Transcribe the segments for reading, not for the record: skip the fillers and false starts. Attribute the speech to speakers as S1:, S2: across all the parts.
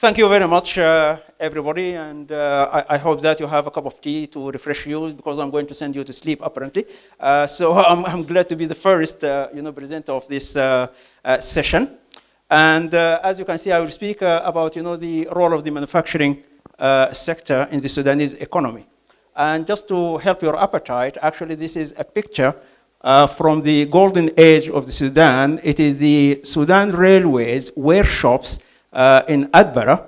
S1: Thank you very much, everybody, and I hope that you have a cup of tea to refresh you, because I'm going to send you to sleep, apparently. So I'm glad to be the first, presenter of this session. And as you can see, I will speak about, the role of the manufacturing sector in the Sudanese economy. And just to help your appetite, actually, this is a picture from the golden age of the Sudan. It is the Sudan Railways workshops in Adbara,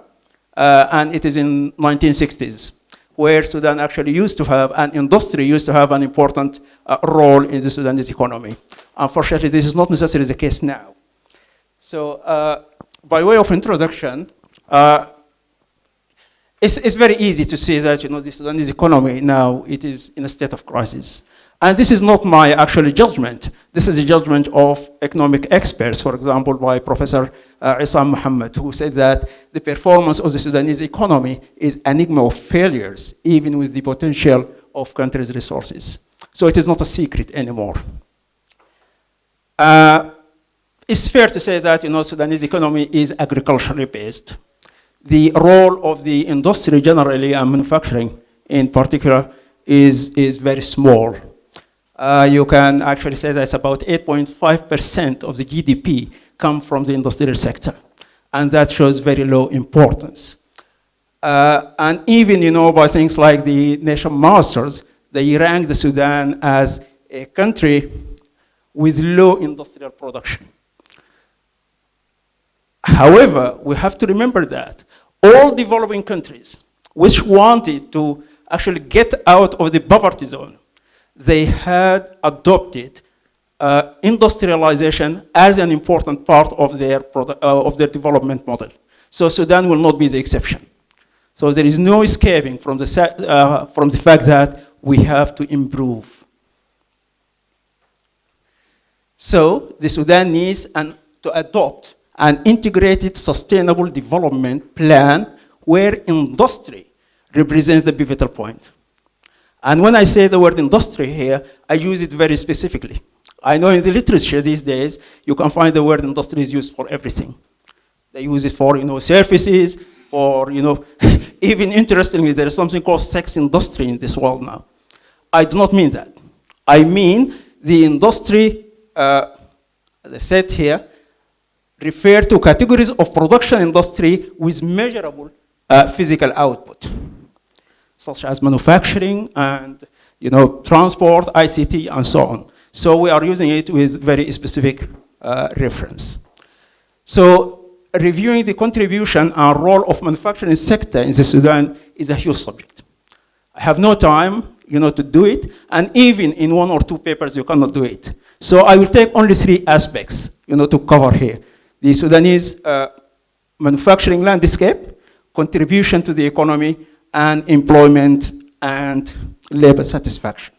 S1: and it is in 1960s, where Sudan actually used to have, an industry used to have an important role in the Sudanese economy. Unfortunately, this is not necessarily the case now. So by way of introduction, it's very easy to see that the Sudanese economy now, it is in a state of crisis. And this is not my actual judgment. This is a judgment of economic experts, for example, by Professor Isam Muhammad, who said that the performance of the Sudanese economy is an enigma of failures, even with the potential of country's resources. So it is not a secret anymore. It's fair to say that Sudanese economy is agriculturally based. The role of the industry generally and manufacturing in particular is very small. You can actually say that it's about 8.5% of the GDP come from the industrial sector. And that shows very low importance. And even, by things like the Nation Masters, they rank the Sudan as a country with low industrial production. However, we have to remember that all developing countries which wanted to actually get out of the poverty zone, they had adopted industrialization as an important part of their development model. So Sudan will not be the exception. So there is no escaping from the fact that we have to improve. So the Sudan needs to adopt an integrated sustainable development plan where industry represents the pivotal point. And when I say the word industry here, I use it very specifically. I know in the literature these days, you can find the word industry is used for everything. They use it for, services, for, even interestingly, there is something called sex industry in this world now. I do not mean that. I mean the industry, as I said here, refer to categories of production industry with measurable physical output, such as manufacturing and transport, ICT, and so on. So we are using it with very specific reference. So reviewing the contribution and role of manufacturing sector in the Sudan is a huge subject. I have no time to do it, and even in 1 or 2 papers you cannot do it. So I will take only 3 aspects to cover here. The Sudanese manufacturing landscape, contribution to the economy, and employment and labor satisfaction.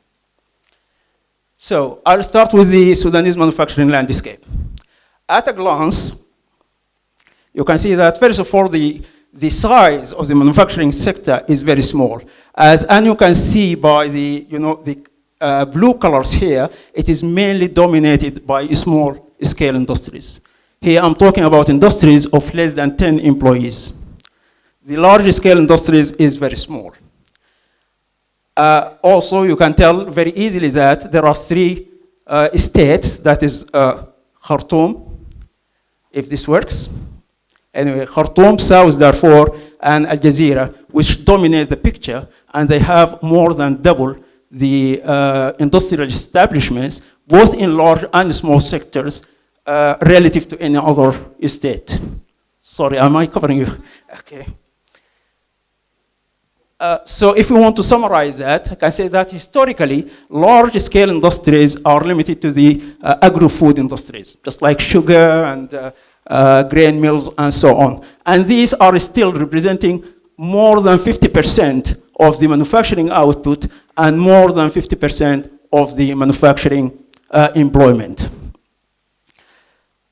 S1: So I'll start with the Sudanese manufacturing landscape. At a glance, you can see that first of all, the size of the manufacturing sector is very small. And you can see by the blue colors here, it is mainly dominated by small scale industries. Here I'm talking about industries of less than 10 employees. The large scale industries is very small. Also, you can tell very easily that there are 3 states, that is Khartoum, if this works. Anyway, Khartoum, South Darfur, and Al Jazeera, which dominate the picture, and they have more than double the industrial establishments, both in large and small sectors, relative to any other state. Sorry, am I covering you? Okay. So if we want to summarize that, I can say that historically, large-scale industries are limited to the agro-food industries, just like sugar and grain mills and so on. And these are still representing more than 50% of the manufacturing output and more than 50% of the manufacturing employment.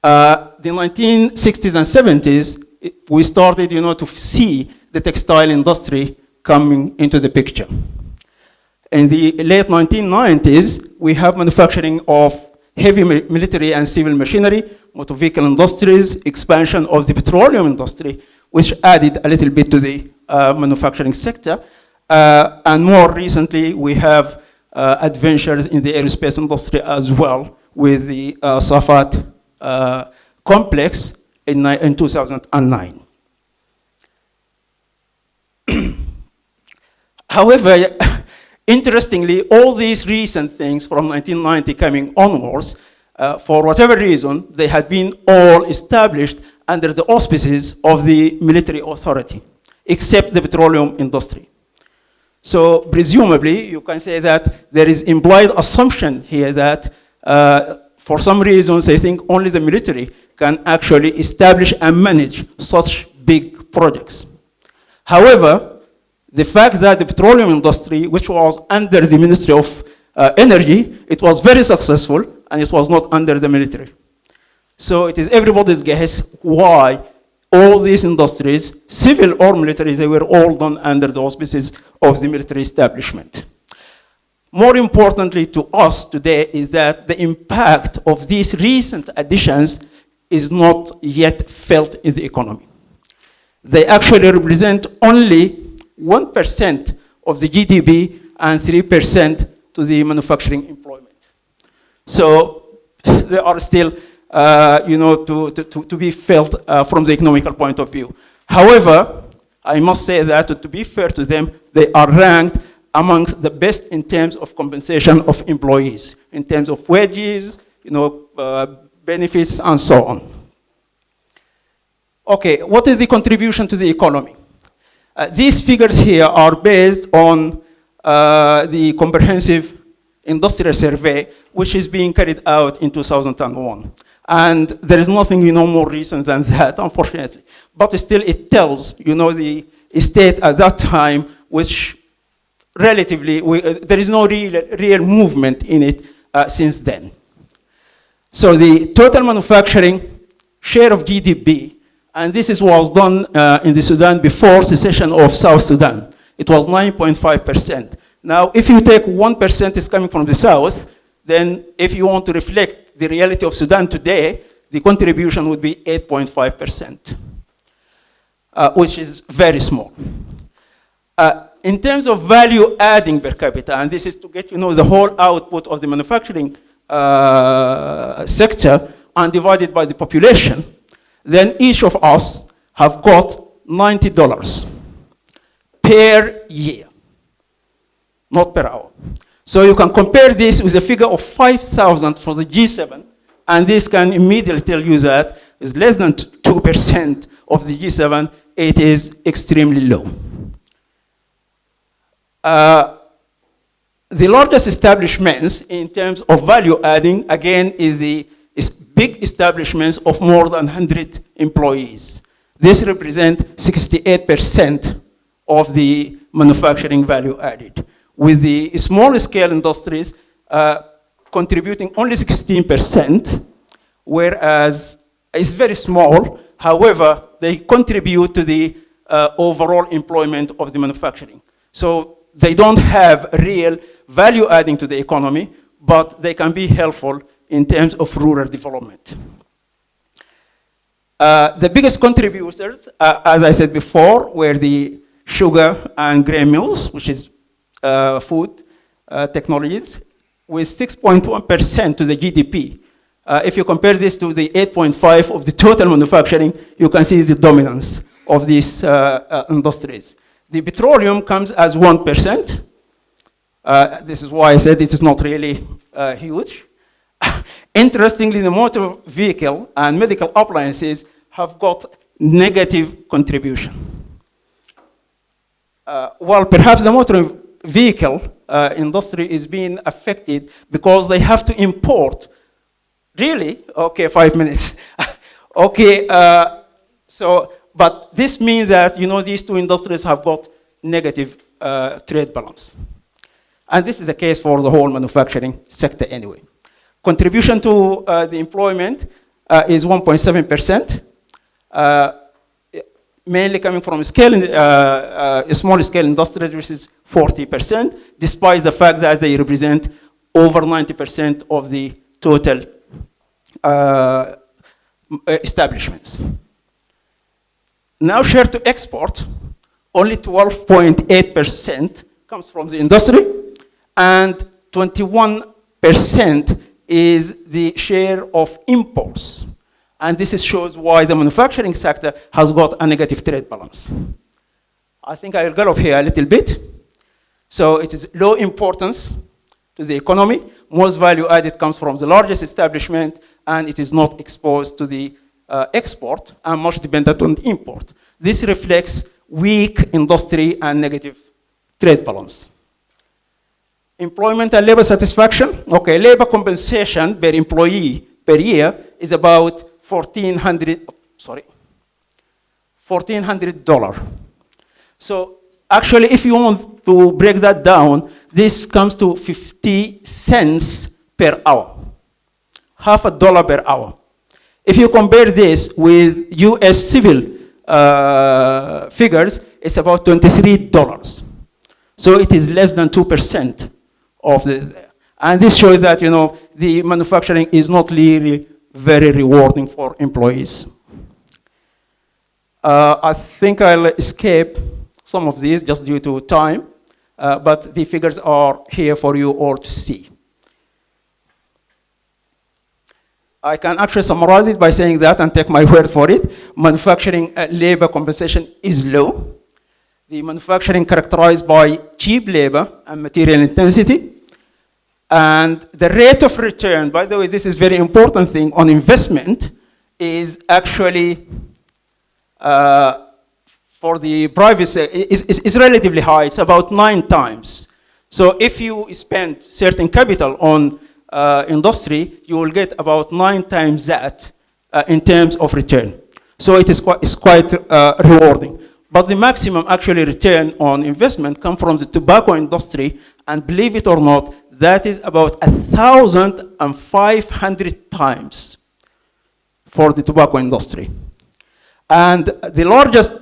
S1: The 1960s and 70s, we started, to see the textile industry coming into the picture. In the late 1990s, we have manufacturing of heavy military and civil machinery, motor vehicle industries, expansion of the petroleum industry, which added a little bit to the manufacturing sector. And more recently, we have adventures in the aerospace industry as well with the Safat complex in 2009. However, interestingly, all these recent things from 1990 coming onwards, for whatever reason, they had been all established under the auspices of the military authority, except the petroleum industry. So presumably, you can say that there is implied assumption here that for some reasons, they think only the military can actually establish and manage such big projects. However, the fact that the petroleum industry, which was under the Ministry of Energy, it was very successful, and it was not under the military. So it is everybody's guess why all these industries, civil or military, they were all done under the auspices of the military establishment. More importantly to us today is that the impact of these recent additions is not yet felt in the economy. They actually represent only 1% of the GDP and 3% to the manufacturing employment. So they are still, to be felt from the economical point of view. However, I must say that to be fair to them, they are ranked amongst the best in terms of compensation of employees, in terms of wages, benefits, and so on. Okay, what is the contribution to the economy? These figures here are based on the comprehensive industrial survey, which is being carried out in 2001. And there is nothing, more recent than that, unfortunately. But still, it tells, the state at that time, which relatively, there is no real movement in it since then. So the total manufacturing share of GDP, and this was done in the Sudan before secession of South Sudan. It was 9.5%. Now, if you take 1% is coming from the South, then if you want to reflect the reality of Sudan today, the contribution would be 8.5%, which is very small. In terms of value adding per capita, and this is to get the whole output of the manufacturing sector and divided by the population, then each of us have got $90 per year, not per hour. So you can compare this with a figure of 5,000 for the G7, and this can immediately tell you that it's less than 2% of the G7. It is extremely low. The largest establishments in terms of value adding, again, is big establishments of more than 100 employees. This represents 68% of the manufacturing value added, with the small scale industries contributing only 16%, whereas it's very small. However, they contribute to the overall employment of the manufacturing. So they don't have real value adding to the economy, but they can be helpful in terms of rural development. The biggest contributors, as I said before, were the sugar and grain mills, which is food technologies, with 6.1% to the GDP. If you compare this to the 8.5 of the total manufacturing, you can see the dominance of these industries. The petroleum comes as 1%. This is why I said it is not really huge. Interestingly, the motor vehicle and medical appliances have got negative contribution. Well, perhaps the motor vehicle industry is being affected because they have to import. Really? Okay, 5 minutes. Okay, but this means that, these two industries have got negative trade balance. And this is the case for the whole manufacturing sector anyway. Contribution to the employment is 1.7%. mainly coming from small scale industries, which is 40%, despite the fact that they represent over 90% of the total establishments. Now share to export, only 12.8% comes from the industry, and 21% is the share of imports. And this shows why the manufacturing sector has got a negative trade balance. I think I'll go up here a little bit. So it is low importance to the economy. Most value added comes from the largest establishment, and it is not exposed to the export and much dependent on the import. This reflects weak industry and negative trade balance. Employment and labor satisfaction. Okay, labor compensation per employee per year is about $1,400. So actually, if you want to break that down, this comes to 50 cents per hour, half a dollar per hour. If you compare this with US civil figures, it's about $23. So it is less than 2% of the, and this shows that, you know, the manufacturing is not really very rewarding for employees. I think I'll escape some of these just due to time, but the figures are here for you all to see. I can actually summarize it by saying that, and take my word for it. Manufacturing labor compensation is low. The manufacturing characterized by cheap labor and material intensity. And the rate of return, by the way, this is very important thing, on investment is actually, for the private sector, is relatively high. It's about 9 times. So if you spend certain capital on industry, you will get about 9 times that in terms of return. So it is quite rewarding. But the maximum actually return on investment comes from the tobacco industry, and believe it or not, that is about 1,500 times for the tobacco industry. And the largest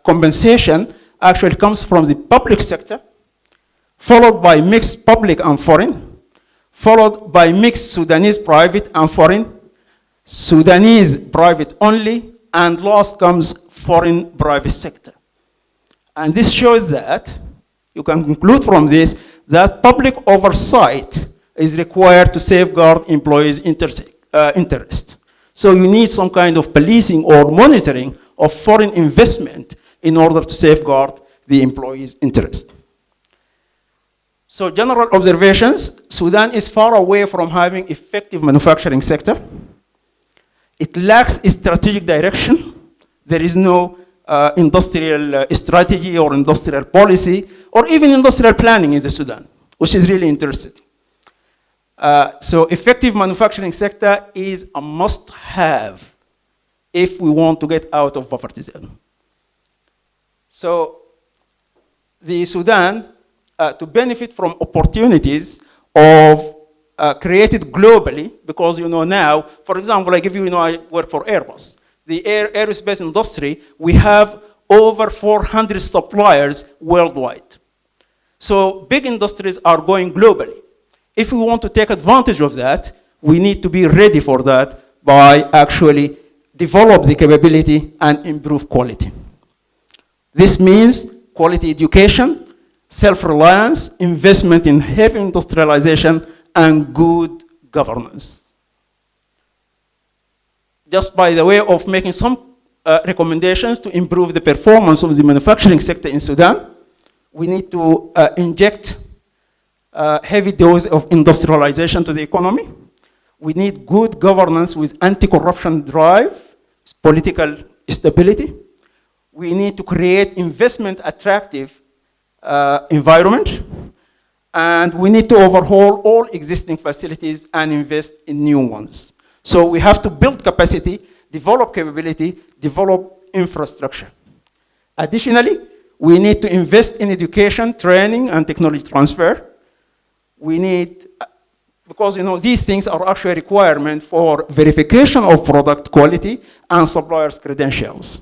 S1: compensation actually comes from the public sector, followed by mixed public and foreign, followed by mixed Sudanese private and foreign, Sudanese private only, and last comes foreign private sector. And this shows that, you can conclude from this, that public oversight is required to safeguard employees' interest. So you need some kind of policing or monitoring of foreign investment in order to safeguard the employees' interest. So general observations, Sudan is far away from having effective manufacturing sector. It lacks a strategic direction. There is no industrial strategy or industrial policy, or even industrial planning in the Sudan, which is really interesting. So effective manufacturing sector is a must-have if we want to get out of poverty zone. So the Sudan, to benefit from opportunities of created globally, because you know now, for example, I give you, I work for Airbus. The aerospace industry, we have over 400 suppliers worldwide. So big industries are going globally. If we want to take advantage of that, we need to be ready for that by actually develop the capability and improve quality. This means quality education, self-reliance, investment in heavy industrialization, and good governance. Just by the way of making some recommendations to improve the performance of the manufacturing sector in Sudan, we need to inject heavy dose of industrialization to the economy. We need good governance with anti-corruption drive, political stability. We need to create investment attractive environment. And we need to overhaul all existing facilities and invest in new ones. So we have to build capacity, develop capability, develop infrastructure. Additionally, we need to invest in education, training, and technology transfer. We need, because these things are actually a requirement for verification of product quality and suppliers' credentials.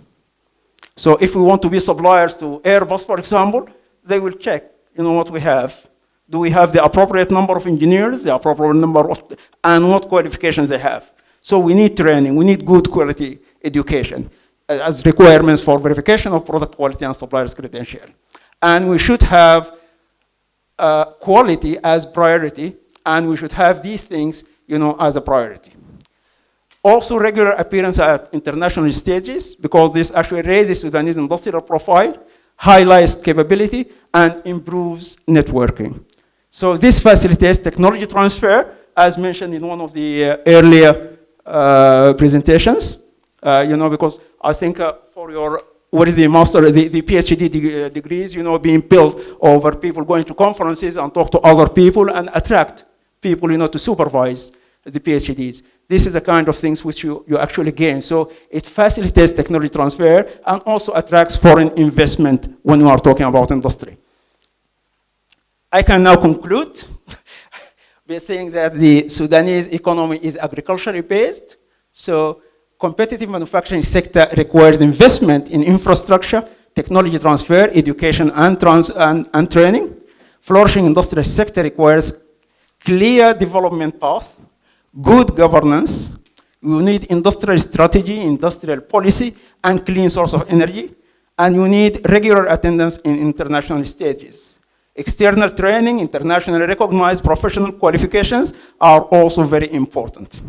S1: So if we want to be suppliers to Airbus, for example, they will check, what we have. Do we have the appropriate number of engineers, the appropriate number of, and what qualifications they have? So we need training, we need good quality education as requirements for verification of product quality and suppliers' credential. And we should have quality as priority, and we should have these things, as a priority. Also, regular appearance at international stages, because this actually raises Sudanese industrial profile, highlights capability, and improves networking. So this facilitates technology transfer, as mentioned in one of the earlier presentations, because I think for your, what is the master, the PhD degrees, being built over people going to conferences and talk to other people and attract people, to supervise the PhDs. This is the kind of things which you actually gain. So it facilitates technology transfer and also attracts foreign investment when we are talking about industry. I can now conclude by saying that the Sudanese economy is agriculturally based. So competitive manufacturing sector requires investment in infrastructure, technology transfer, education, and training. Flourishing industrial sector requires clear development path, good governance. You need industrial strategy, industrial policy, and clean source of energy. And you need regular attendance in international stages. External training, internationally recognized professional qualifications are also very important.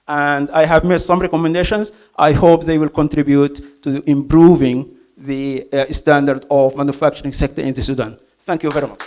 S1: And I have made some recommendations. I hope they will contribute to improving the standard of manufacturing sector in the Sudan. Thank you very much.